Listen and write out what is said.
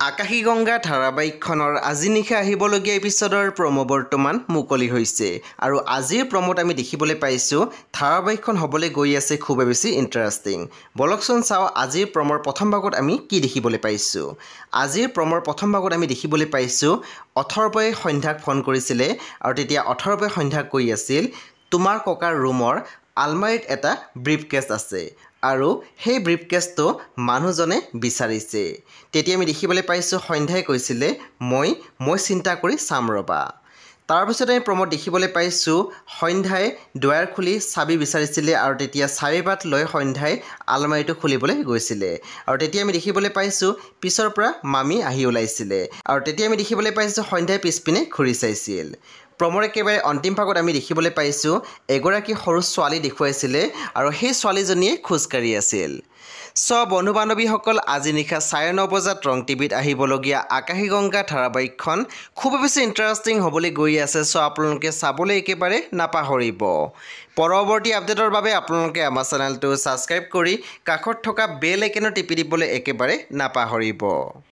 আকাশী গংগা ধাৰাবাহিকখনৰ আজি নিশা আহিবলগীয়া এপিছডৰ প্ৰমো বৰ্তমান মুকলি হৈছে আৰু আজিৰ প্ৰমোত আমি দেখিবলৈ পাইছোঁ ধাৰাবাহিকখন হ'বলৈ গৈ আছে খুবেই বেছি ইণ্টাৰেষ্টিং। বলকচোন চাওঁ আজিৰ প্ৰমৰ প্ৰথম ভাগত আমি কি দেখিবলৈ পাইছোঁ। আজিৰ প্ৰমৰ প্ৰথম ভাগত আমি দেখিবলৈ পাইছোঁ অথৰ্বই সন্ধ্যাক ফোন কৰিছিলে আৰু তেতিয়া অথৰ্বই সন্ধ্যাক কৈ আছিল তোমাৰ ককাৰ ৰুমৰ আলমাৰীত এটা ব্ৰিফকেছ আছে আৰু সেই ব্ৰিফকেছটো মানুহজনে বিচাৰিছে। তেতিয়া আমি দেখিবলৈ পাইছোঁ সন্ধ্যাই কৈছিলে মই চিন্তা কৰি চাম ৰ'বা। তাৰপিছত আমি প্ৰমোদ দেখিবলৈ পাইছোঁ সন্ধ্যাই দুৱাৰ খুলি চাবি বিচাৰিছিলে আৰু তেতিয়া চাবি পাত লৈ সন্ধ্যাই আলমাৰীটো খুলিবলৈ গৈছিলে আৰু তেতিয়া আমি দেখিবলৈ পাইছোঁ পিছৰ পৰা মামী আহি ওলাইছিলে আৰু তেতিয়া আমি দেখিবলৈ পাইছোঁ সন্ধ্যাই পিছপিনে ঘূৰি চাইছিল। প্ৰমৰ একেবাৰে অন্তিম ভাগত আমি দেখিবলৈ পাইছোঁ এগৰাকী সৰু ছোৱালী দেখুৱাইছিলে আৰু সেই ছোৱালীজনীয়ে খোজকাঢ়ি আছিল। বন্ধু বান্ধৱীসকল আজি নিশা 9:30 বজাত ৰং টিভিত আহিবলগীয়া আকাশী গংগা ধাৰাবাহিকখন খুব বেছি ইণ্টাৰেষ্টিং হ'বলৈ গৈ আছে। আপোনালোকে চাবলৈ একেবাৰে নাপাহৰিব। পৰৱৰ্তী আপডেটৰ বাবে আপোনালোকে আমাৰ চেনেলটো ছাবস্ক্ৰাইব কৰি কাষত থকা বেল আইকনত টিপি দিবলৈ একেবাৰে নাপাহৰিব।